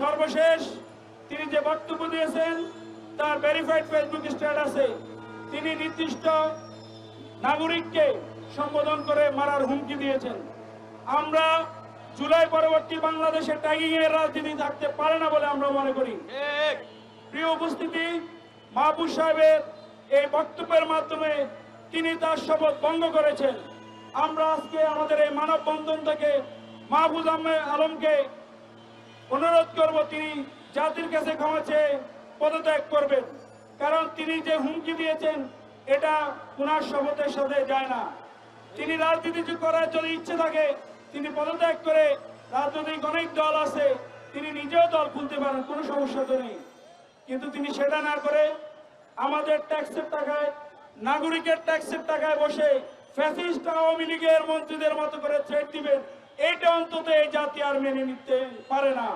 সর্বশেষ তিনি যে বক্তব্য দিয়েছেন তার ভেরিফাইড ফেসবুক স্ট্যাটাসে তিনি নির্দিষ্ট নাগরিককে সম্বোধন করে মারার হুমকি দিয়েছেন। আমরা জুলাই পরবর্তী বাংলাদেশে ট্যাগিং এর রাজনীতি থাকতে পারে না বলে আমরা মনে করি। প্রিয় উপস্থিতি, মাহফুজ সাহেবের এই বক্তব্যের মাধ্যমে তিনি তার শপথ ভঙ্গ করেছেন। আমরা আজকে আমাদের এই মানববন্ধন থেকে মাহফুজ আলমকে অনুরোধ করব তিনি জাতির কাছে ক্ষমা চেয়ে পদত্যাগ করবেন, কারণ তিনি যে হুমকি দিয়েছেন এটা ওনার শপথের সাথে যায় না। তিনি রাজনীতি করার যদি ইচ্ছে থাকে তিনি পদত্যাগ করে, রাজনৈতিক অনেক দল আছে তিনি নিজেও দল খুলতে পারেন, কোনো সমস্যা তো নেই, কিন্তু তিনি সেটা না করে আমাদের ট্যাক্সের টাকায়, নাগরিকের ট্যাক্সের টাকায় বসে ফ্যাসিস্ট আওয়ামী লীগের মন্ত্রীদের মতো করে থ্রেট দিবেন, এটা অন্তত এই জাতি আর মেনে নিতে পারে না।